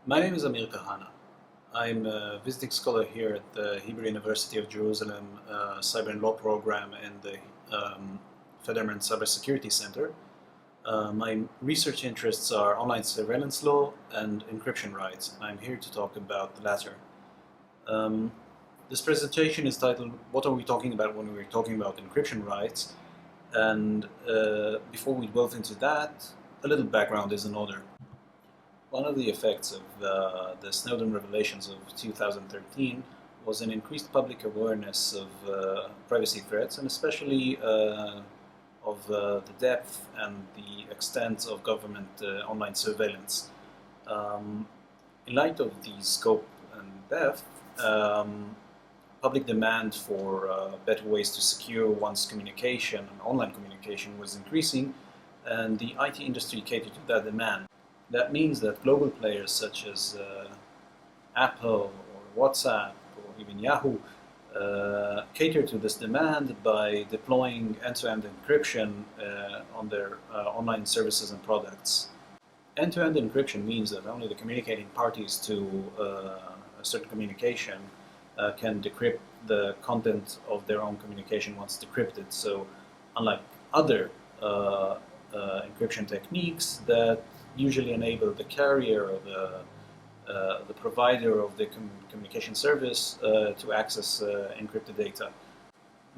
My name is Amir Cahane. I'm a visiting scholar here at the Hebrew University of Jerusalem Cyber and Law program in the Federmann Cybersecurity Center. My research interests are online surveillance law and encryption rights. I'm here to talk about the latter. This presentation is titled, "What are we talking about when we're talking about encryption rights?" And before we delve into that, a little background is in order. One of the effects of the Snowden revelations of 2013 was an increased public awareness of privacy threats, and especially of the depth and the extent of government online surveillance. In light of the scope and depth, public demand for better ways to secure one's communication and online communication was increasing, and the IT industry catered to that demand. That means that global players such as Apple or WhatsApp or even Yahoo cater to this demand by deploying end-to-end encryption on their online services and products. End-to-end encryption means that only the communicating parties to a certain communication can decrypt the content of their own communication once decrypted. So unlike other encryption techniques that usually enable the carrier or the provider of the communication service to access encrypted data.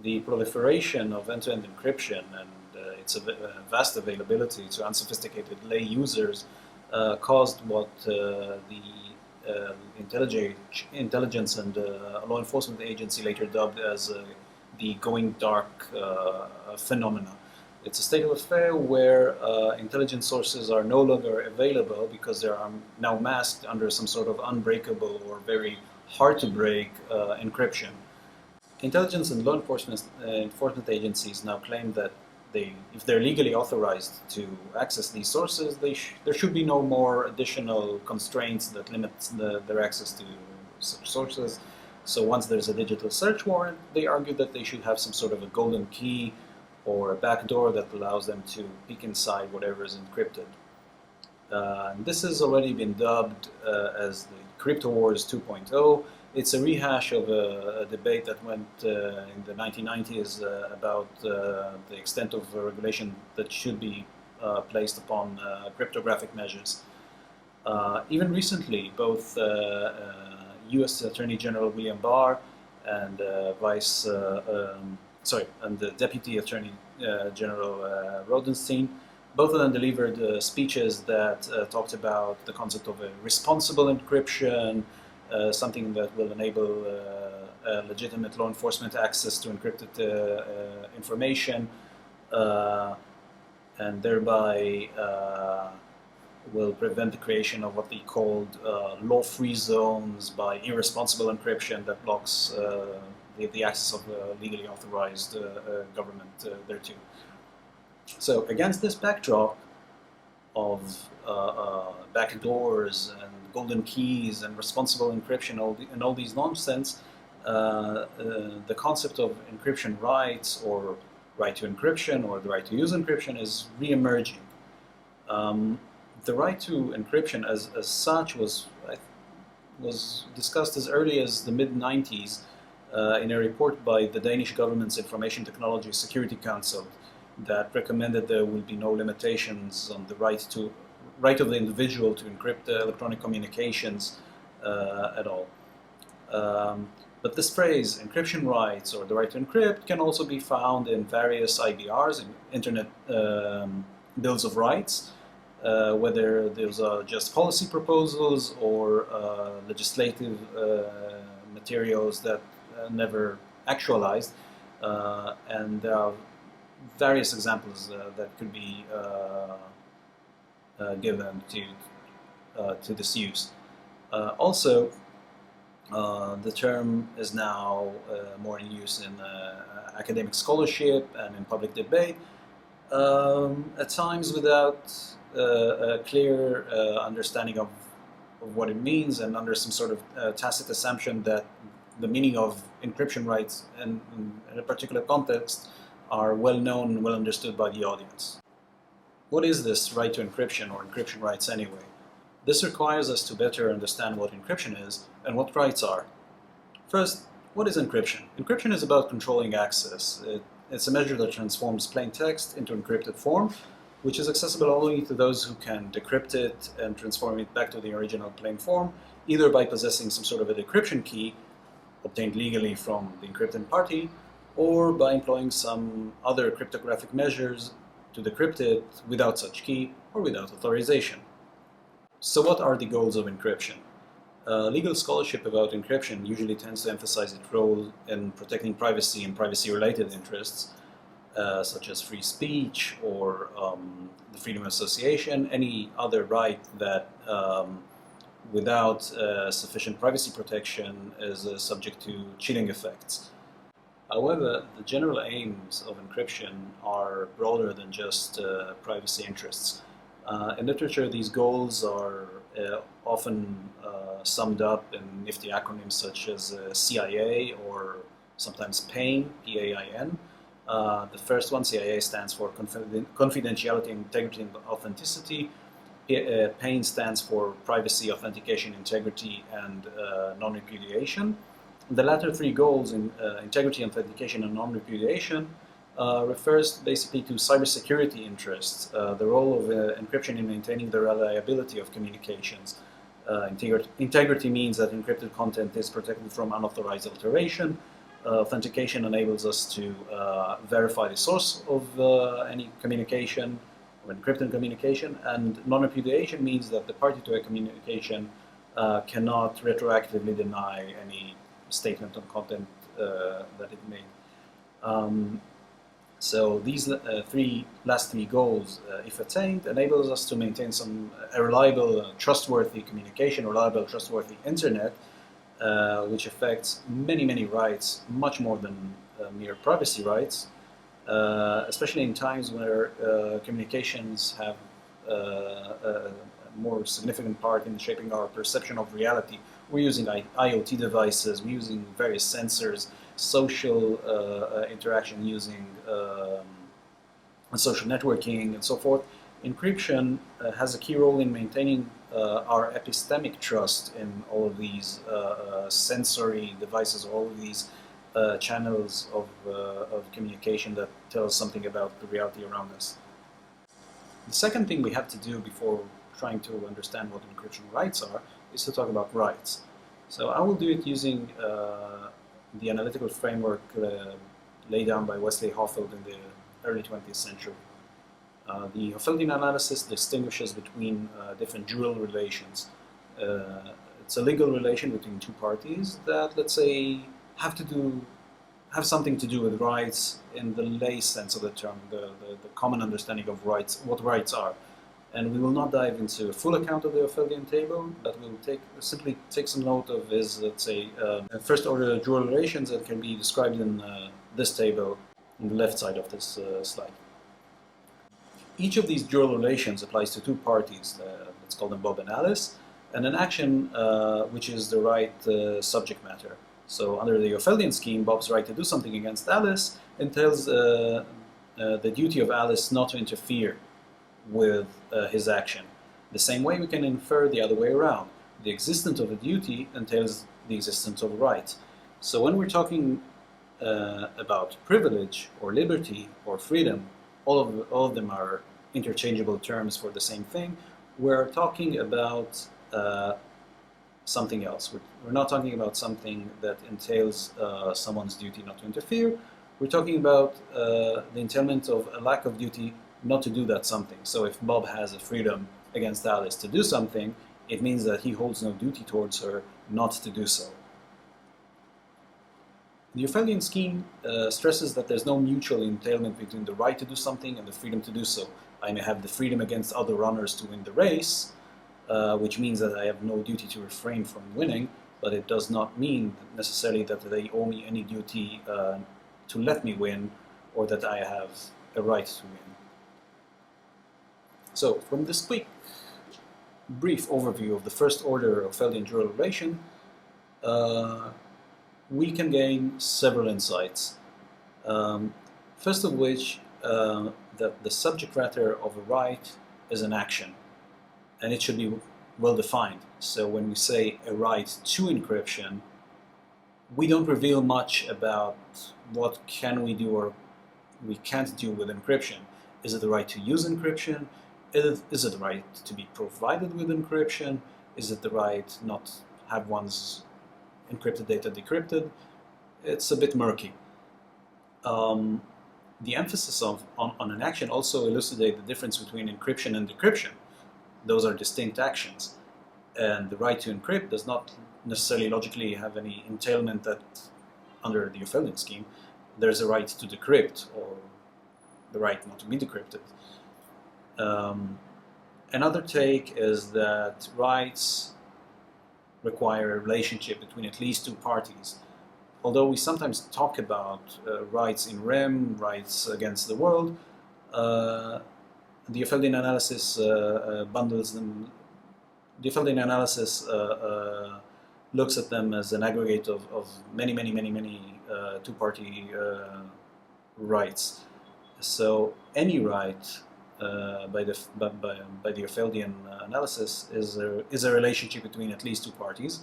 The proliferation of end-to-end encryption and its vast availability to unsophisticated lay users caused what the intelligence and law enforcement agency later dubbed as the going dark phenomena. It's a state of affair where intelligence sources are no longer available because they are now masked under some sort of unbreakable or very hard to break encryption. Intelligence and law enforcement agencies now claim that if they're legally authorized to access these sources, there should be no more additional constraints that limit their access to such sources. So once there's a digital search warrant, they argue that they should have some sort of a golden key or a backdoor that allows them to peek inside whatever is encrypted. This has already been dubbed as the Crypto Wars 2.0. It's a rehash of a debate that went in the 1990s about the extent of regulation that should be placed upon cryptographic measures. Even recently, both U.S. Attorney General William Barr and and the Deputy Attorney General Rodenstein, both of them delivered speeches that talked about the concept of a responsible encryption, something that will enable legitimate law enforcement access to encrypted information, and thereby will prevent the creation of what they called law-free zones by irresponsible encryption that blocks the access of legally authorized government thereto. So against this backdrop of backdoors and golden keys and responsible encryption and all these nonsense, the concept of encryption rights or right to encryption or the right to use encryption is re-emerging. The right to encryption as such was discussed as early as the mid-90s in a report by the Danish government's Information Technology Security Council that recommended there will be no limitations on the right of the individual to encrypt electronic communications at all. But this phrase, encryption rights or the right to encrypt, can also be found in various IBRs, in Internet Bills of Rights, whether those are just policy proposals or legislative materials that never actualized, and there are various examples that could be given to this use. Also, the term is now more in use in academic scholarship and in public debate, at times without a clear understanding of what it means and under some sort of tacit assumption that the meaning of encryption rights in a particular context are well known and well understood by the audience. What is this right to encryption or encryption rights anyway? This requires us to better understand what encryption is and what rights are. First, what is encryption? Encryption is about controlling access. It's a measure that transforms plain text into encrypted form, which is accessible only to those who can decrypt it and transform it back to the original plain form, either by possessing some sort of a decryption key obtained legally from the encrypting party, or by employing some other cryptographic measures to decrypt it without such key or without authorization. So what are the goals of encryption? Legal scholarship about encryption usually tends to emphasize its role in protecting privacy and privacy-related interests, such as free speech or the freedom of association, any other right that without sufficient privacy protection is subject to chilling effects. However, the general aims of encryption are broader than just privacy interests. In literature, these goals are often summed up in nifty acronyms such as CIA or sometimes PAIN, P-A-I-N. The first one, CIA, stands for Confidentiality, Integrity, and Authenticity. PAIN stands for Privacy, Authentication, Integrity, and Non-Repudiation. The latter three goals, in integrity, authentication, and non-repudiation, refers basically to cybersecurity interests, the role of encryption in maintaining the reliability of communications. Integrity means that encrypted content is protected from unauthorized alteration. Authentication enables us to verify the source of any communication, or encrypted communication, and non-repudiation means that the party to a communication cannot retroactively deny any statement on content that it made. So these last three goals, if attained, enables us to maintain a reliable, trustworthy communication, reliable, trustworthy internet, which affects many, many rights, much more than mere privacy rights, especially in times where communications have a more significant part in shaping our perception of reality. We're using IoT devices, we're using various sensors, social interaction using social networking and so forth. Encryption has a key role in maintaining our epistemic trust in all of these sensory devices, all of these channels of communication that tell us something about the reality around us. The second thing we have to do before trying to understand what encryption rights are is to talk about rights. So I will do it using the analytical framework laid down by Wesley Hofeld in the early 20th century. The Hofeldian analysis distinguishes between different dual relations. It's a legal relation between two parties that, let's say, have something to do with rights in the lay sense of the term, the common understanding of rights, what rights are. And we will not dive into a full account of the Hofeldian table, but we'll simply take some note of his, let's say, first-order dual relations that can be described in this table on the left side of this slide. Each of these dual relations applies to two parties, let's call them Bob and Alice, and an action which is the right subject matter. So under the Hofeldian scheme, Bob's right to do something against Alice entails the duty of Alice not to interfere with his action. The same way we can infer the other way around. The existence of a duty entails the existence of a right. So when we're talking about privilege or liberty or freedom, all of them are interchangeable terms for the same thing. We're talking about something else. We're not talking about something that entails someone's duty not to interfere. We're talking about the entailment of a lack of duty not to do that something. So if Bob has a freedom against Alice to do something, it means that he holds no duty towards her not to do so. The Hofeldian scheme stresses that there's no mutual entailment between the right to do something and the freedom to do so. I may have the freedom against other runners to win the race, which means that I have no duty to refrain from winning, but it does not mean necessarily that they owe me any duty to let me win, or that I have a right to win. So, from this quick, brief overview of the first order Hofeldian dual relation, we can gain several insights. First of which, that the subject matter of a right is an action, and it should be well defined. So when we say a right to encryption, we don't reveal much about what can we do or we can't do with encryption. Is it the right to use encryption? Is it the right to be provided with encryption? Is it the right not to have one's encrypted data decrypted? It's a bit murky. The emphasis on an action also elucidates the difference between encryption and decryption. Those are distinct actions. And the right to encrypt does not necessarily logically have any entailment that under the Federmann scheme there's a right to decrypt or the right not to be decrypted. Another take is that rights require a relationship between at least two parties. Although we sometimes talk about rights in rem, rights against the world, the Federmann analysis bundles them. The Federmann analysis looks at them as an aggregate of many two-party rights. So any right by the Federmann analysis is a relationship between at least two parties.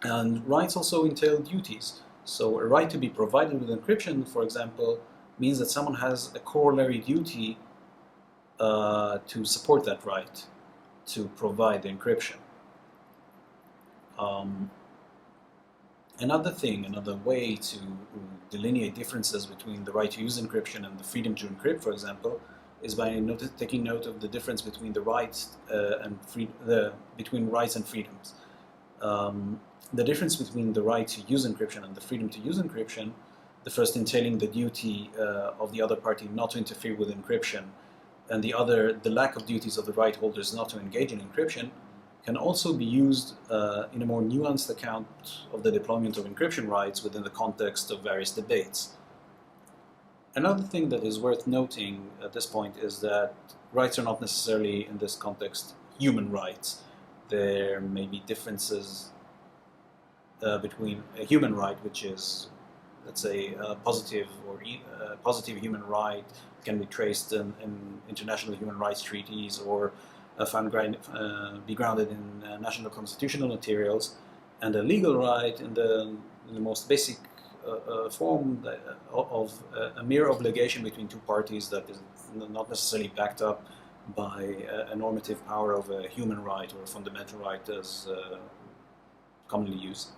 And rights also entail duties. So a right to be provided with encryption, for example, means that someone has a corollary duty to support that right, to provide the encryption. Another way to delineate differences between the right to use encryption and the freedom to encrypt, for example, is by taking note of the difference between the rights between rights and freedoms. The difference between the right to use encryption and the freedom to use encryption, the first entailing the duty of the other party not to interfere with encryption, and the other, the lack of duties of the right holders not to engage in encryption, can also be used in a more nuanced account of the deployment of encryption rights within the context of various debates. Another thing that is worth noting at this point is that rights are not necessarily, in this context, human rights. There may be differences between a human right, which is, let's say, a positive positive human right, can be traced in international human rights treaties or be grounded in national constitutional materials, and a legal right in the most basic form of a mere obligation between two parties that is not necessarily backed up by a normative power of a human right or a fundamental right as commonly used.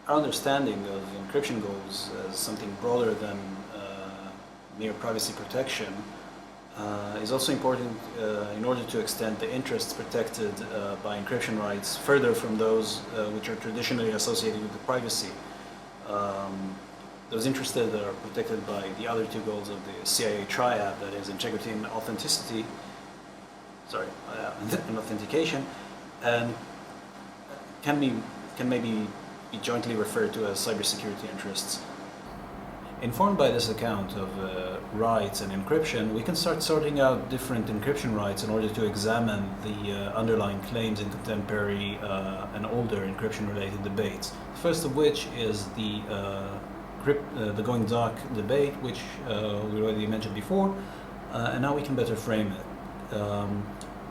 Our understanding of encryption goals as something broader than mere privacy protection is also important in order to extend the interests protected by encryption rights further from those which are traditionally associated with the privacy. Those interests that are protected by the other two goals of the CIA triad, that is integrity and authenticity, and authentication, and can maybe be jointly referred to as cybersecurity interests. Informed by this account of rights and encryption, we can start sorting out different encryption rights in order to examine the underlying claims in contemporary and older encryption-related debates. The first of which is the going dark debate, which we already mentioned before, and now we can better frame it.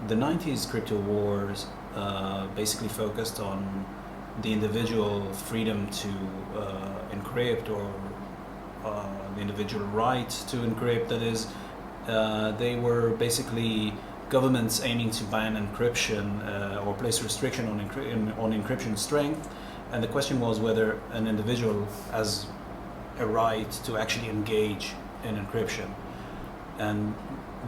The 90s crypto wars basically focused on the individual freedom to encrypt, or the individual right to encrypt, that is. They were basically governments aiming to ban encryption or place restriction on encryption strength, and the question was whether an individual has a right to actually engage in encryption. And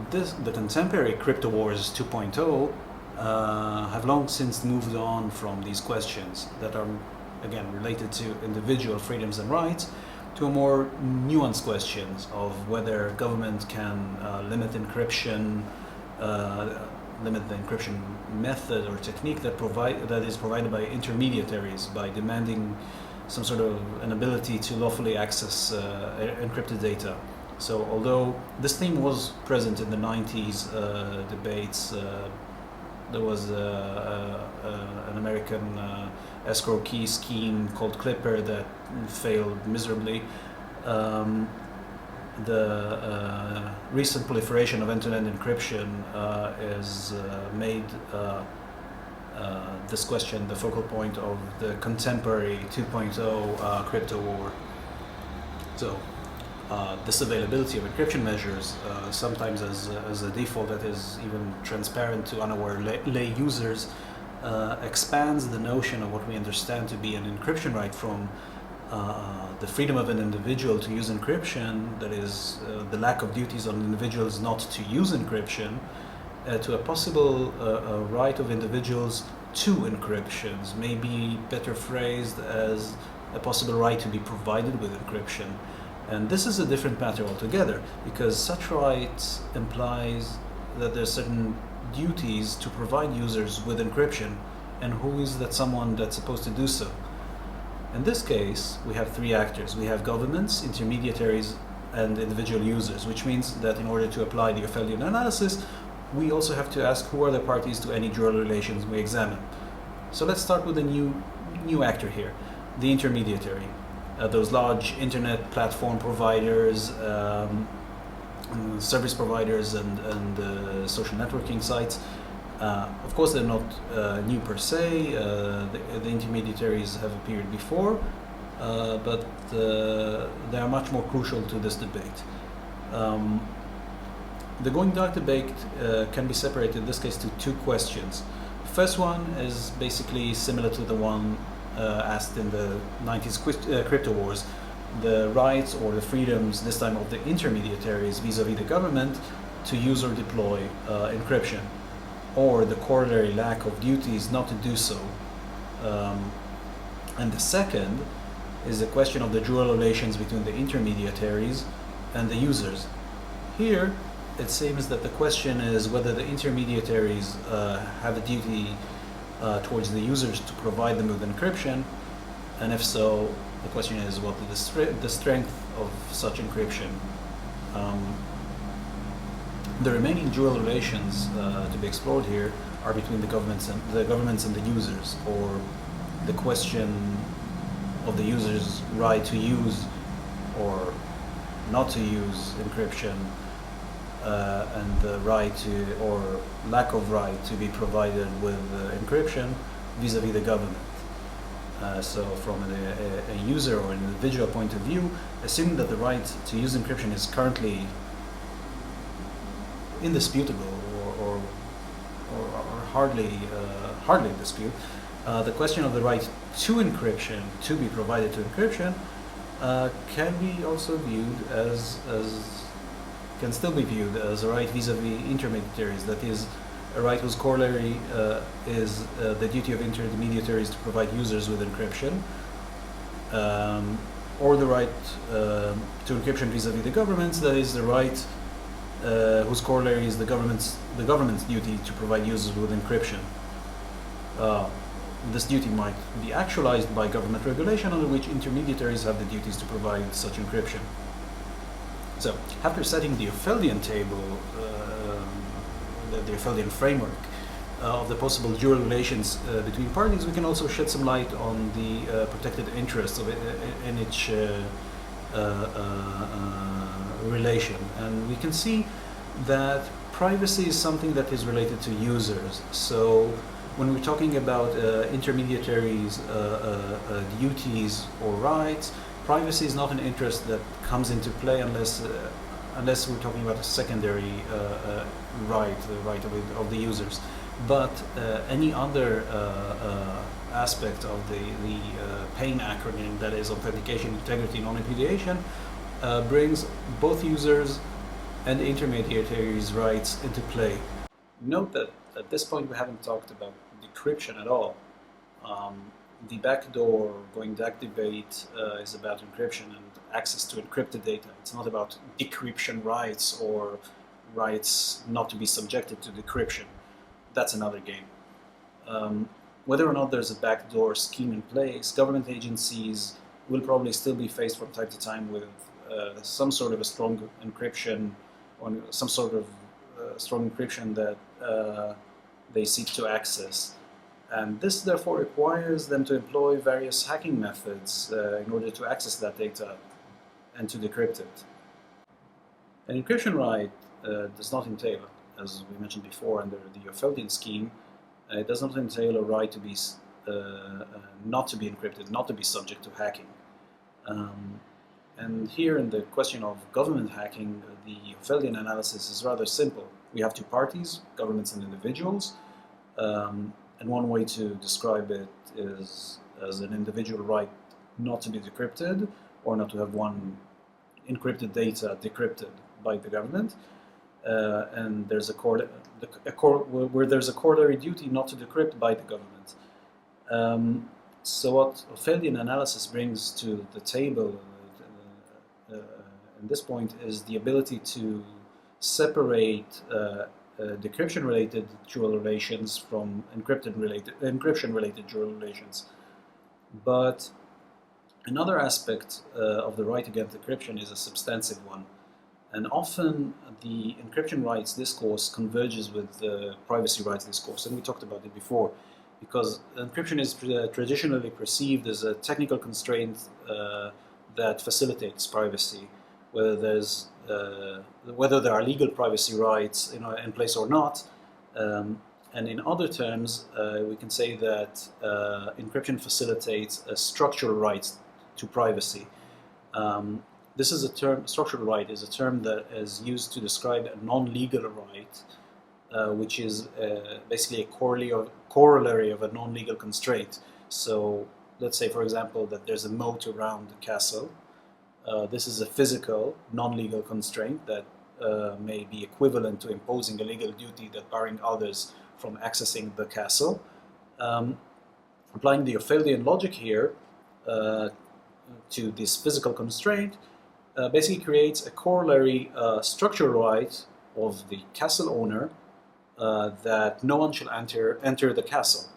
the contemporary crypto wars 2.0 have long since moved on from these questions that are, again, related to individual freedoms and rights, to a more nuanced questions of whether government can limit encryption, limit the encryption method or technique that is provided by intermediaries by demanding some sort of an ability to lawfully access encrypted data. So although this theme was present in the 90s debates, there was an American escrow key scheme called Clipper that failed miserably. the recent proliferation of end-to-end encryption is made this question the focal point of the contemporary 2.0 crypto war. So this availability of encryption measures, sometimes as a default that is even transparent to unaware lay users, expands the notion of what we understand to be an encryption right from the freedom of an individual to use encryption, that is, the lack of duties on individuals not to use encryption, to a possible right of individuals to encryptions, maybe better phrased as a possible right to be provided with encryption. And this is a different matter altogether, because such rights implies that there's certain duties to provide users with encryption, and who is that someone that's supposed to do so? In this case, we have three actors. We have governments, intermediaries, and individual users, which means that in order to apply the Opheldian analysis, we also have to ask who are the parties to any dual relations we examine. So let's start with a new actor here, the intermediary. Those large internet platform providers, service providers, and social networking sites. Of course, they're not new per se. The intermediaries have appeared before, but they are much more crucial to this debate. The going dark debate can be separated in this case to two questions. The first one is basically similar to the one asked in the 90s crypto wars, the rights or the freedoms, this time of the intermediaries vis-a-vis the government, to use or deploy encryption, or the corollary lack of duties not to do so. And the second is the question of the dual relations between the intermediaries and the users. Here, it seems that the question is whether the intermediaries have a duty towards the users to provide them with encryption, and if so, the question is what the strength of such encryption. The remaining dual relations to be explored here are between the governments and the users, or the question of the user's right to use or not to use encryption, and the right to, or lack of right to be provided with encryption vis-a-vis the government. So from a user or an individual point of view, assuming that the right to use encryption is currently indisputable or hardly in dispute, the question of the right to encryption, to be provided to encryption, can be also viewed can still be viewed as a right vis-a-vis intermediaries, that is, a right whose corollary is the duty of intermediaries to provide users with encryption, or the right to encryption vis-a-vis the governments, that is, the right whose corollary is the government's duty to provide users with encryption. This duty might be actualized by government regulation, under which intermediaries have the duties to provide such encryption. So, after setting the Opheldian table, the Opheldian framework of the possible dual relations between parties, we can also shed some light on the protected interests in each relation. And we can see that privacy is something that is related to users. So, when we're talking about intermediaries' duties or rights, privacy is not an interest that comes into play unless we're talking about a secondary right, the right of the users. But any other aspect of the PAIN acronym, that is authentication, integrity, non-repudiation, brings both users and intermediaries' rights into play. Note that at this point we haven't talked about decryption at all. The backdoor going dark debate is about encryption and access to encrypted data. It's not about decryption rights or rights not to be subjected to decryption. That's another game. Whether or not there's a backdoor scheme in place, government agencies will probably still be faced from time to time with some sort of a strong encryption, or some sort of strong encryption that they seek to access. And this therefore requires them to employ various hacking methods in order to access that data and to decrypt it. An encryption right does not entail, as we mentioned before, under the Opheldian scheme, it does not entail a right to be not to be encrypted, not to be subject to hacking. And here in the question of government hacking, the Opheldian analysis is rather simple. We have two parties, governments and individuals, and one way to describe it is as an individual right not to be decrypted, or not to have one encrypted data decrypted by the government, and there's where there's a corollary duty not to decrypt by the government. So what Opheldian analysis brings to the table at this point is the ability to separate decryption-related dual relations from encryption-related dual relations. But another aspect of the right against decryption is a substantive one. And often the encryption rights discourse converges with the privacy rights discourse, and we talked about it before, because encryption is traditionally perceived as a technical constraint that facilitates privacy, whether there are legal privacy rights in place or not. And in other terms, we can say that encryption facilitates a structural right to privacy. This is a term, structural right is a term that is used to describe a non-legal right, which is basically a corollary of a non-legal constraint. So let's say, for example, that there's a moat around the castle. This is a physical, non-legal constraint that may be equivalent to imposing a legal duty that barring others from accessing the castle. Applying the Opheldian logic here to this physical constraint basically creates a corollary structural right of the castle owner that no one shall enter the castle.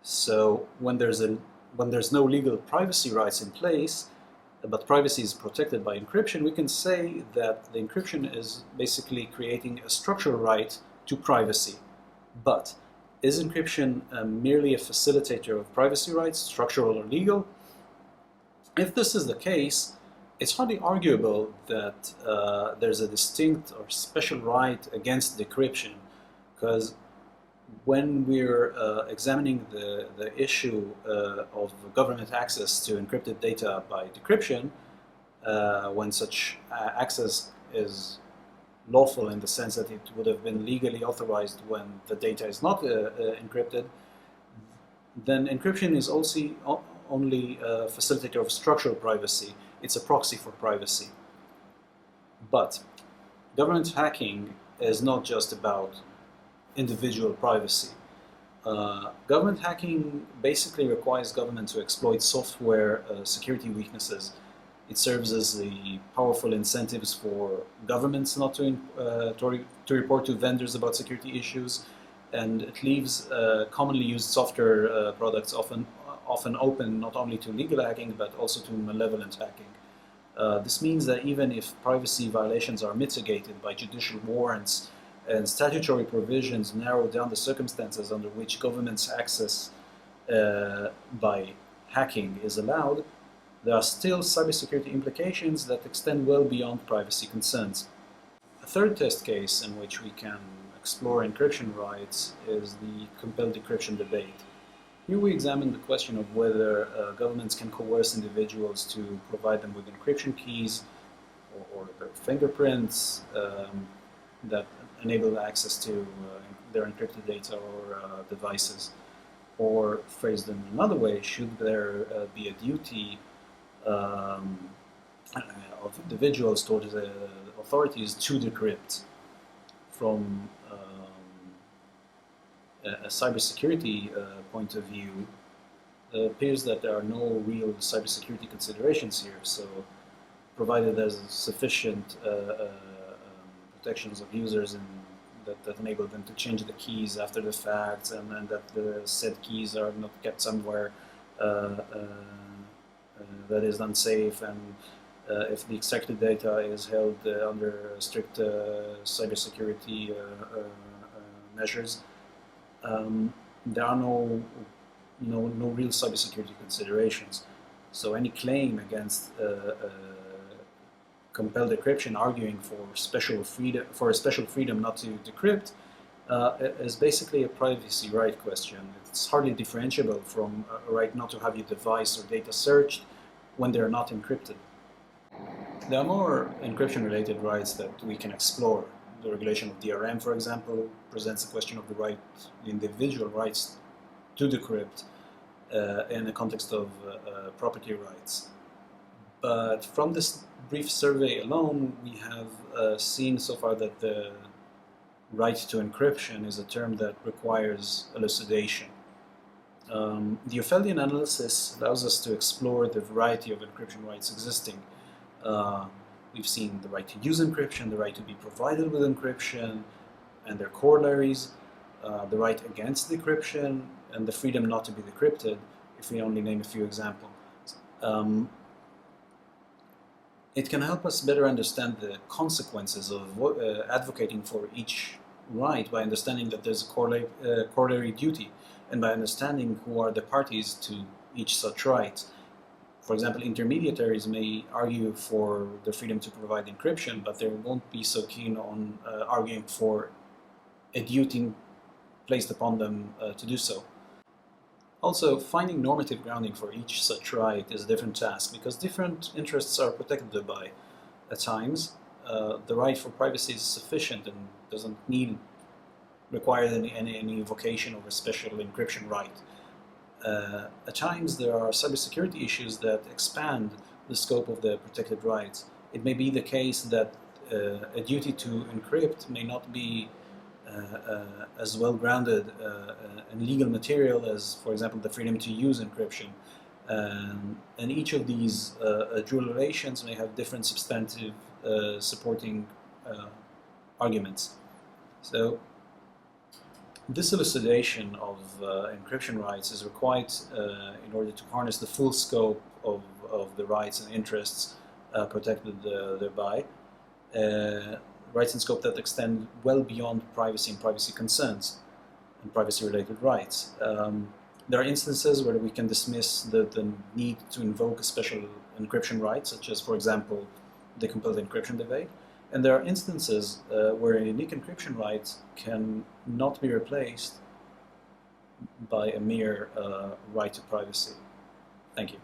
So when there's no legal privacy rights in place, but privacy is protected by encryption, we can say that the encryption is basically creating a structural right to privacy. But is encryption merely a facilitator of privacy rights, structural or legal? If this is the case, it's hardly arguable that there's a distinct or special right against decryption, because when we're examining the issue of government access to encrypted data by decryption, when such access is lawful in the sense that it would have been legally authorized when the data is not encrypted, then encryption is also only a facilitator of structural privacy. It's a proxy for privacy. But government hacking is not just about individual privacy. Government hacking basically requires government to exploit software security weaknesses. It serves as the powerful incentives for governments not to report to vendors about security issues, and it leaves commonly used software products often open not only to legal hacking but also to malevolent hacking. This means that even if privacy violations are mitigated by judicial warrants and statutory provisions narrow down the circumstances under which government's access by hacking is allowed, there are still cybersecurity implications that extend well beyond privacy concerns. A third test case in which we can explore encryption rights is the compelled decryption debate. Here we examine the question of whether governments can coerce individuals to provide them with encryption keys or their fingerprints that enable access to their encrypted data or devices. Or phrased in another way, should there be a duty of individuals towards the authorities to decrypt? From a cybersecurity point of view, it appears that there are no real cybersecurity considerations here. So, provided there's sufficient protections of users and that enable them to change the keys after the fact, and that the said keys are not kept somewhere that is unsafe, and if the extracted data is held under strict cybersecurity measures, there are no real cybersecurity considerations. So any claim against compelled decryption arguing for a special freedom not to decrypt is basically a privacy right question. It's hardly differentiable from a right not to have your device or data searched when they're not encrypted. There are more encryption-related rights that we can explore. The regulation of DRM, for example, presents the question of the individual rights to decrypt in the context of property rights. But from this brief survey alone, we have seen so far that the right to encryption is a term that requires elucidation. The Opheldian analysis allows us to explore the variety of encryption rights existing. We've seen the right to use encryption, the right to be provided with encryption, and their corollaries, the right against decryption, and the freedom not to be decrypted, if we only name a few examples. It can help us better understand the consequences of advocating for each right by understanding that there's a corollary duty, and by understanding who are the parties to each such right. For example, intermediaries may argue for the freedom to provide encryption, but they won't be so keen on arguing for a duty placed upon them to do so. Also, finding normative grounding for each such right is a different task, because different interests are protected thereby. At times, the right for privacy is sufficient and doesn't require any invocation of a special encryption right. At times, there are cybersecurity issues that expand the scope of the protected rights. It may be the case that a duty to encrypt may not be as well grounded in legal material as, for example, the freedom to use encryption. And each of these dual relations may have different substantive supporting arguments. So, this elucidation of encryption rights is required in order to harness the full scope of the rights and interests protected thereby, rights and scope that extend well beyond privacy and privacy concerns and privacy-related rights. There are instances where we can dismiss the need to invoke a special encryption right, such as, for example, the compelled encryption debate. And there are instances where a unique encryption right can not be replaced by a mere right to privacy. Thank you.